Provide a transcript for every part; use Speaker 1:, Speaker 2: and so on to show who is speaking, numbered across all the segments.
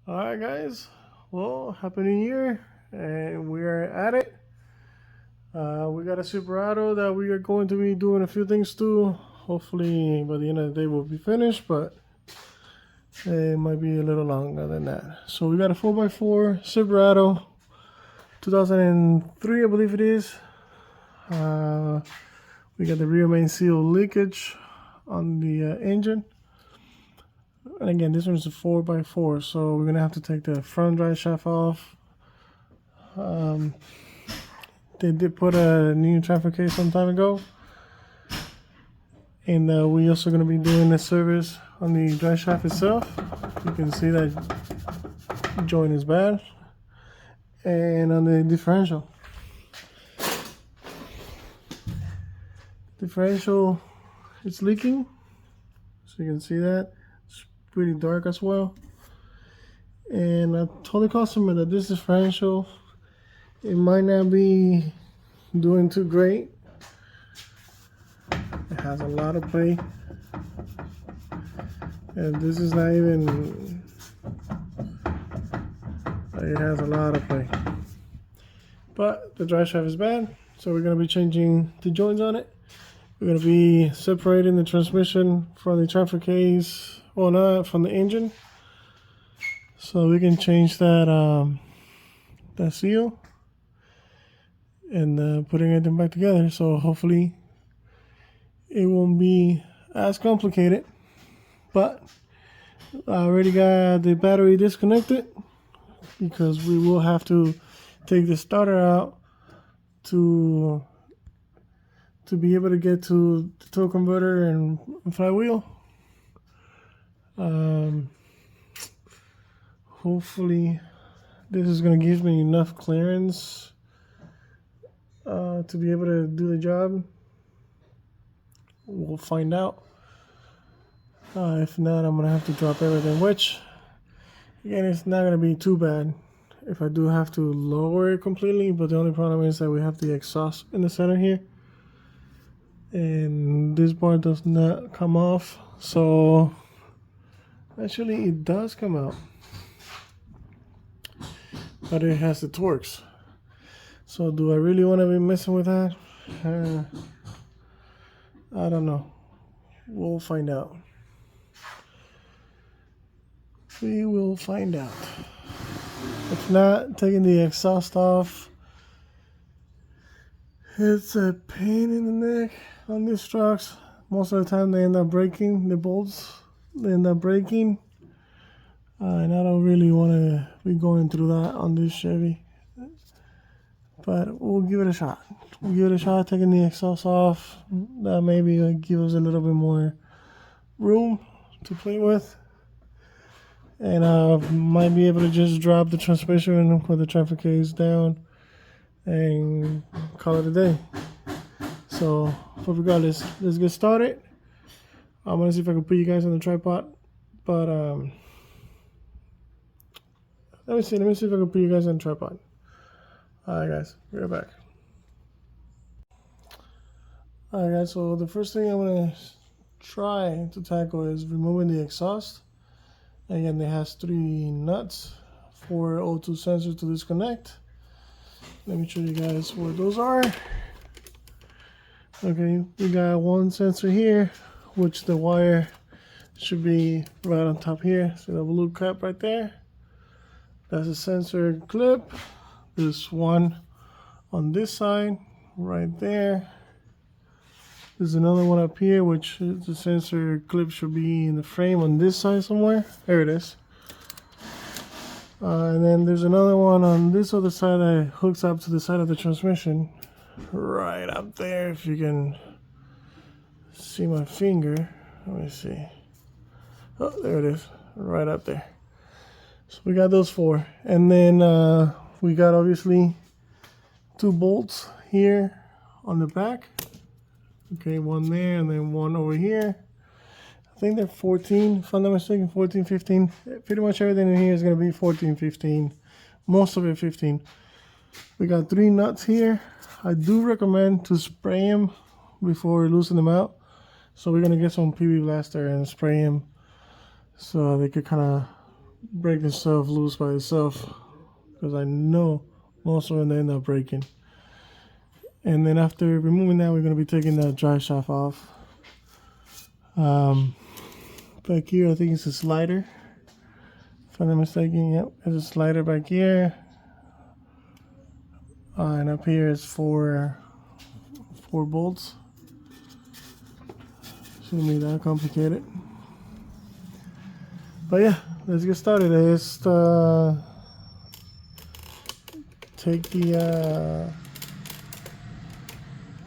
Speaker 1: Alright guys, well, happy new year, and we are at it. We got a silverado that we are going to be doing a few things to. Hopefully by the end of the day we'll be finished, but it might be a little longer than that. So we got a 4x4 silverado 2003, I believe it is. We got the rear main seal leakage on the engine. And again, this one's a 4x4, so we're gonna have to take the front drive shaft off. They did put a new transfer case some time ago, and we also gonna be doing a service on the drive shaft itself. You can see that joint is bad, and on the differential. Differential, it's leaking, so you can see that. Pretty dark as well. And I told the customer that this differential, it might not be doing too great. It has a lot of play, and this is not even, it has a lot of play. But the drive shaft is bad, so we're going to be changing the joints on it. We're going to be separating the transmission from the transfer case, well, not from the engine, so we can change that that seal and putting everything back together. So hopefully it won't be as complicated. But I already got the battery disconnected because we will have to take the starter out to be able to get to the tow converter and flywheel. Hopefully this is going to give me enough clearance to be able to do the job. We'll find out. If not, I'm going to have to drop everything, which again, it's not going to be too bad if I do have to lower it completely. But the only problem is that we have the exhaust in the center here, and this bar does not come off. So actually it does come out, but it has the Torx. So do I really want to be messing with that? I don't know. We'll find out. We will find out. If not, taking the exhaust off, it's a pain in the neck on these trucks. Most of the time they end up breaking, the bolts, they end up breaking. And I don't really want to be going through that on this Chevy. But we'll give it a shot. We'll give it a shot, taking the exhaust off. That maybe will give us a little bit more room to play with. And I might be able to just drop the transmission with the transfer case down and call it a day. So, but regardless, let's get started. I'm gonna see if I can put you guys on the tripod. But let me see if I can put you guys on the tripod. Alright guys, we're back. Alright guys, so the first thing I'm gonna try to tackle is removing the exhaust. Again, it has 3 nuts, 4 O2 sensors to disconnect. Let me show you guys what those are. Okay, we got one sensor here, which the wire should be right on top here. So the blue cap right there, that's a sensor clip. There's one on this side right there. There's another one up here, which the sensor clip should be in the frame on this side somewhere. There it is. And then there's another one on this other side that hooks up to the side of the transmission. Right up there, if you can see my finger. Let me see. Oh, there it is. Right up there. So we got those 4. And then we got obviously 2 bolts here on the back. Okay, one there and then one over here. I think they're 14, if I'm not mistaken, 14, 15. Pretty much everything in here is going to be 14, 15. Most of it 15. We got 3 nuts here. I do recommend to spray them before we loosen them out. So we're going to get some PB Blaster and spray them so they could kind of break this stuff loose by itself, because I know most of them end up breaking. And then after removing that, we're going to be taking that drive shaft off. Back here, I think it's a slider. If I'm not mistaken, yep, there's a slider back here. And up here is four bolts. Shouldn't be that complicated. But yeah, let's get started. Let's take the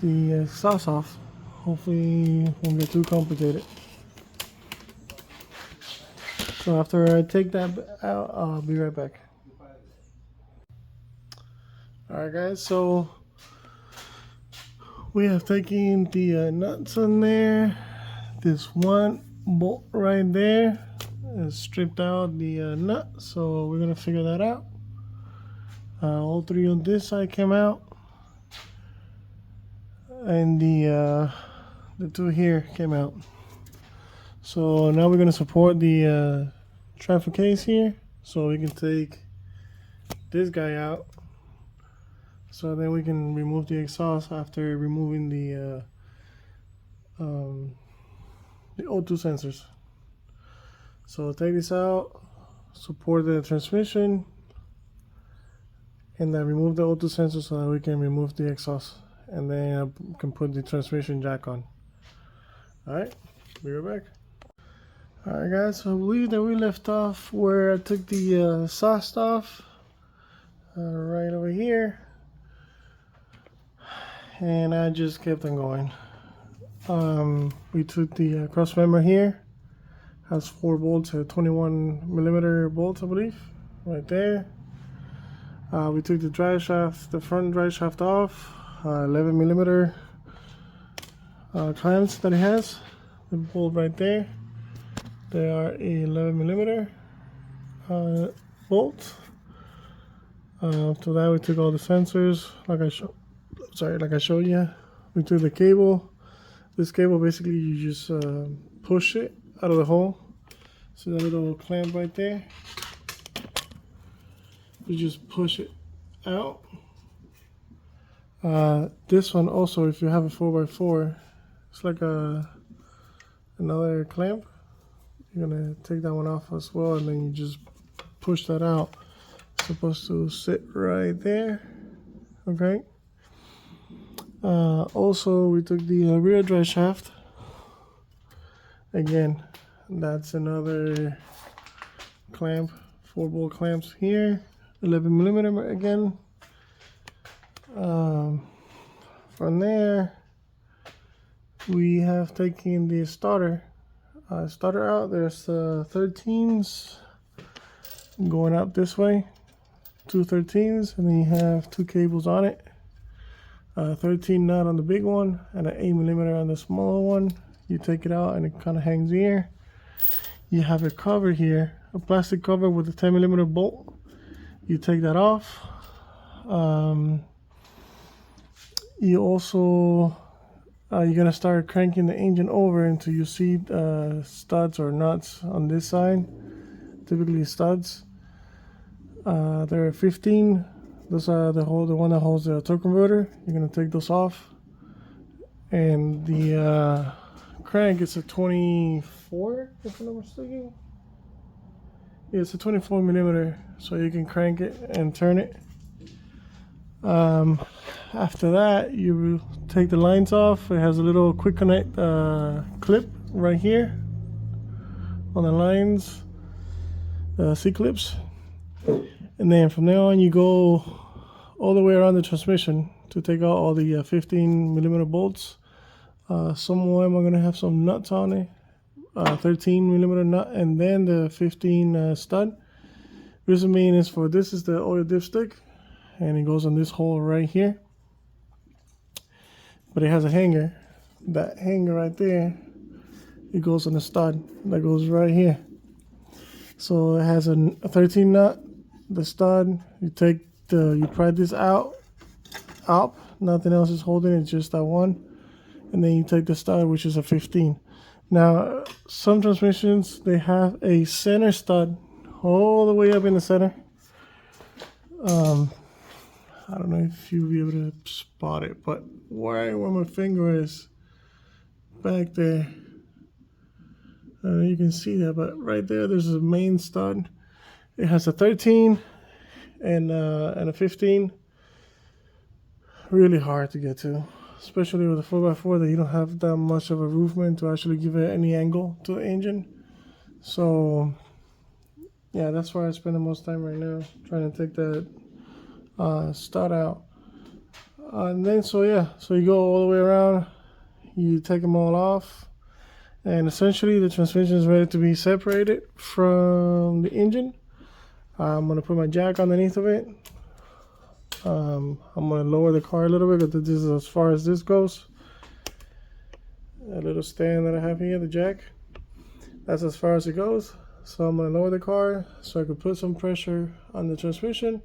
Speaker 1: exhaust off. Hopefully it won't get too complicated. So after I take that out, I'll be right back. Alright guys, so we have taken the nuts on there. This one bolt right there is stripped out the nut, so we're gonna figure that out. All three on this side came out, and the two here came out. So now we're gonna support the transfer case here, so we can take this guy out. So then we can remove the exhaust after removing the O2 sensors. So take this out, support the transmission, and then remove the O2 sensor so that we can remove the exhaust, and then I can put the transmission jack on. Alright, be right back. Alright guys, so I believe that we left off where I took the exhaust off, right over here, and I just kept on going. We took the cross member here, has 4 bolts, 21mm bolts I believe, right there. We took the drive shaft, the front drive shaft off, 11mm clamps that it has, the bolt right there. They are 11mm bolts. After that, we took all the sensors, like I showed you. We took the cable. This cable, basically, you just push it out of the hole. See that little clamp right there? You just push it out. This one also, if you have a 4x4, it's like another clamp. You're gonna take that one off as well, and then you just push that out. It's supposed to sit right there. Okay. Also, we took the rear drive shaft. Again, that's another clamp, 4 bolt clamps here, 11mm again. From there, we have taken the starter out. There's 13s going up this way, 2 13s, and then you have 2 cables on it. 13 nut on the big one and an 8mm on the smaller one. You take it out and it kind of hangs here. You have a cover here, a plastic cover with a 10mm bolt. You take that off. You also you're gonna start cranking the engine over until you see studs or nuts on this side. Typically studs. There are 15. Those are the one that holds the torque converter. You're gonna take those off, and the crank is a 24, if I'm not mistaken. Yeah, it's a 24mm, so you can crank it and turn it. After that, you take the lines off. It has a little quick connect clip right here on the lines, C-clips. And then from there on, you go all the way around the transmission to take out all the 15mm bolts. Some of them are going to have some nuts on it, 13mm nut, and then the 15 stud. Reason being is for this is the oil dipstick, and it goes on this hole right here. But it has a hanger. That hanger right there, it goes on the stud that goes right here. So it has a 13 nut. The stud, you pry this out, up, nothing else is holding it, just that one, and then you take the stud, which is a 15. Now, some transmissions, they have a center stud all the way up in the center. I don't know if you'll be able to spot it, but right where my finger is, back there, you can see that, but right there, there's a main stud. It has a 13 and a 15. Really hard to get to, especially with a 4x4 that you don't have that much of a roofman to actually give it any angle to the engine. So yeah, that's where I spend the most time right now, trying to take that stud out. And then so you go all the way around, you take them all off, and essentially the transmission is ready to be separated from the engine. I'm gonna put my jack underneath of it. I'm gonna lower the car a little bit because this is as far as this goes. A little stand that I have here, the jack, that's as far as it goes. So I'm gonna lower the car so I can put some pressure on the transmission,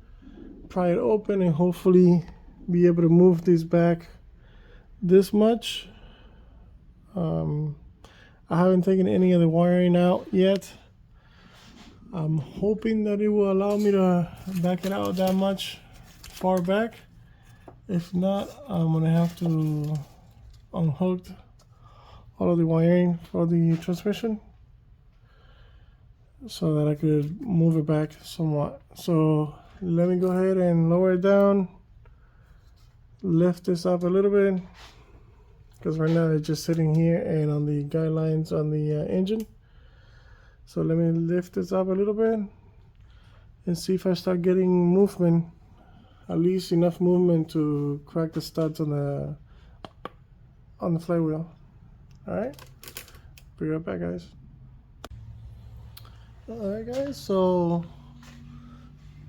Speaker 1: pry it open, and hopefully be able to move this back this much. I haven't taken any of the wiring out yet. I'm hoping that it will allow me to back it out that much far back. If not, I'm gonna have to unhook all of the wiring for the transmission so that I could move it back somewhat. So let me go ahead and lower it down, lift this up a little bit, because right now it's just sitting here and on the guidelines on the engine. So let me lift this up a little bit and see if I start getting movement, at least enough movement to crack the studs on the flywheel. All right, be right back, guys. All right, guys, so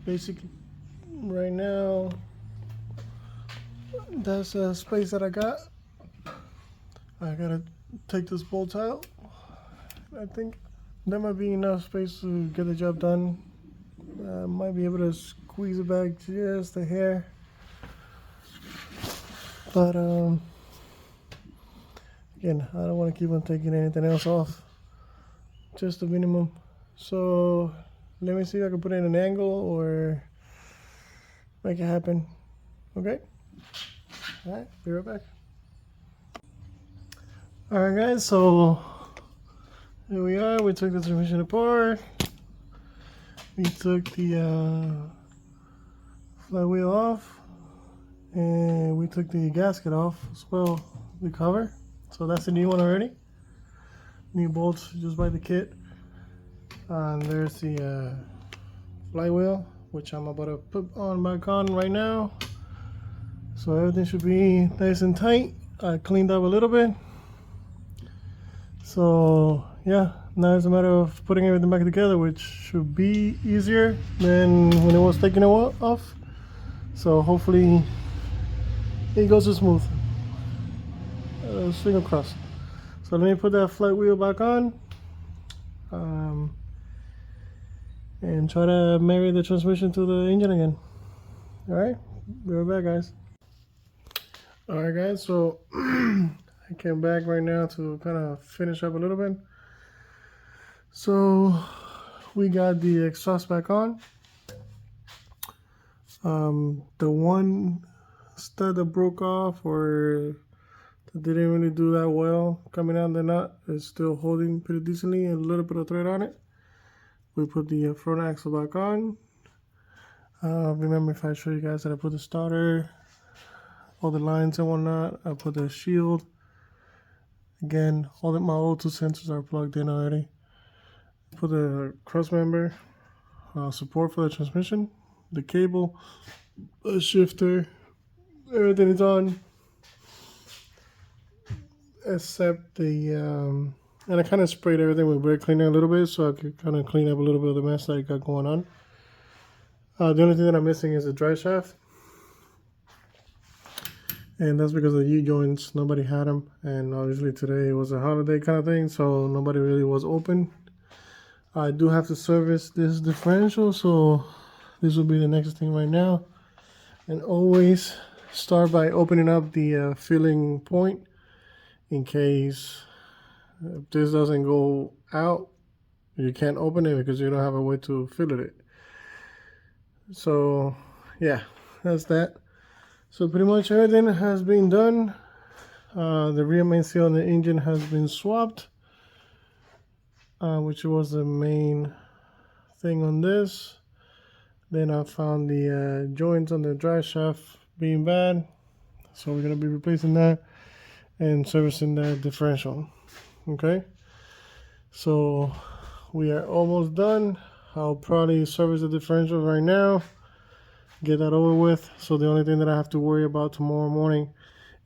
Speaker 1: basically right now that's a space that I got. I gotta take this bolt out. I think that might be enough space to get the job done. Might be able to squeeze it back just a hair, but again, I don't want to keep on taking anything else off, just the minimum. So let me see if I can put it in an angle or make it happen. Okay, all right, be right back. All right, guys, so here we are. We took the transmission apart. We took the flywheel off, and we took the gasket off as well, the cover. So that's the new one already. New bolts, just by the kit. And there's the flywheel, which I'm about to put back on right now. So everything should be nice and tight. I cleaned up a little bit. So yeah, now it's a matter of putting everything back together, which should be easier than when it was taking it off. So hopefully it goes smooth. Finger crossed. So let me put that flight wheel back on and try to marry the transmission to the engine again. All right, be right back, guys. All right, guys, so I came back right now to kind of finish up a little bit. So we got the exhaust back on. The one stud that broke off or that didn't really do that well coming out of the nut is still holding pretty decently, and a little bit of thread on it. We put the front axle back on. Remember, if I show you guys that I put the starter, all the lines and whatnot, I put the shield. Again, all of my O2 sensors are plugged in already. Put the cross member, support for the transmission, the cable, the shifter, everything is on except the and I kind of sprayed everything with brake cleaner a little bit so I could kind of clean up a little bit of the mess that I got going on. The only thing that I'm missing is the drive shaft, and that's because of the U-joints. Nobody had them, and obviously today was a holiday kind of thing, so nobody really was open. I do have to service this differential, so this will be the next thing right now. And always start by opening up the filling point in case if this doesn't go out, You can't open it because you don't have a way to fillet it. So yeah, that's that. So pretty much everything has been done. The rear main seal on the engine has been swapped, which was the main thing on this. Then I found the joints on the drive shaft being bad, so we're gonna be replacing that and servicing that differential. Okay, so we are almost done. I'll probably service the differential right now, get that over with. So the only thing that I have to worry about tomorrow morning,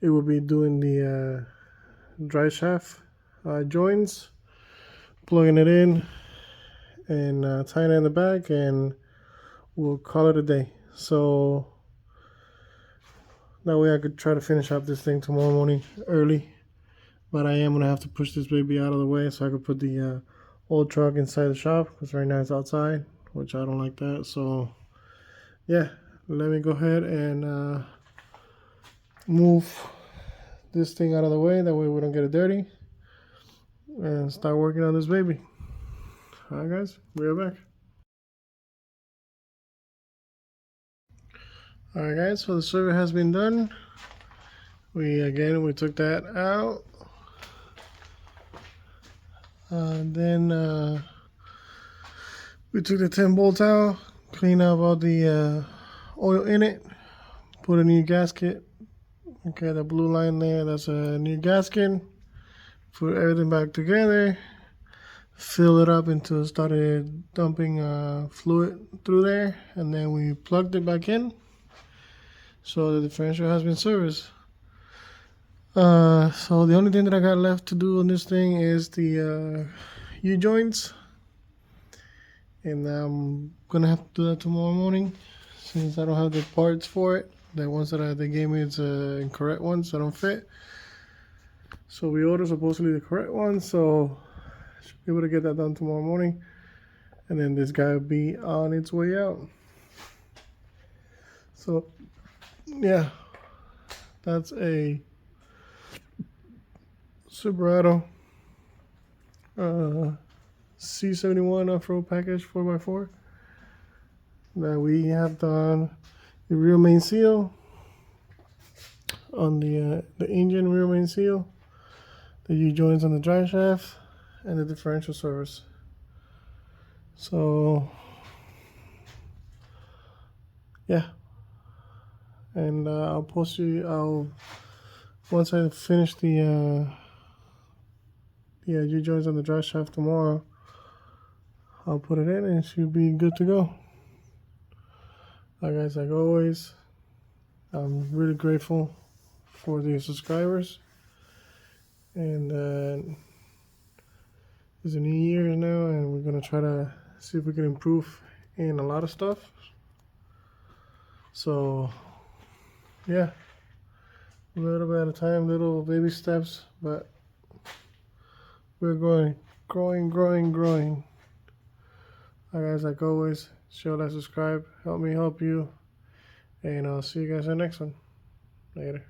Speaker 1: it will be doing the drive shaft joints, plugging it in, and tying it in the back, and we'll call it a day. So that way I could try to finish up this thing tomorrow morning early. But I am going to have to push this baby out of the way so I could put the old truck inside the shop, because right now it's outside, which I don't like that. So yeah, let me go ahead and move this thing out of the way. That way we don't get it dirty, and start working on this baby. All right, guys, we're back. All right, guys, so the survey has been done. We took that out. Then we took the 10 bolts out, cleaned out all the oil in it, put a new gasket. Okay, the blue line there, that's a new gasket. Put everything back together, fill it up until it started dumping fluid through there, and then we plugged it back in. So the differential has been serviced. So the only thing that I got left to do on this thing is the U-joints, and I'm gonna have to do that tomorrow morning since I don't have the parts for it. The ones that they gave me, it's incorrect ones that don't fit. So we ordered supposedly the correct ones, so I should be able to get that done tomorrow morning, and then this guy will be on its way out. So yeah, that's a Silverado C71 off-road package 4x4 that we have done the rear main seal on the engine rear main seal, the U-joints on the drive shaft, and the differential service. So yeah, and I'll post you. Once I finish the U-joints on the drive shaft tomorrow, I'll put it in and it should be good to go. Guys, like always, I'm really grateful for the subscribers, and it's a new year now, and we're gonna try to see if we can improve in a lot of stuff. So yeah, a little bit at a time, little baby steps, but we're growing. Guys, like always, show that subscribe, help me help you, and I'll see you guys in the next one. Later.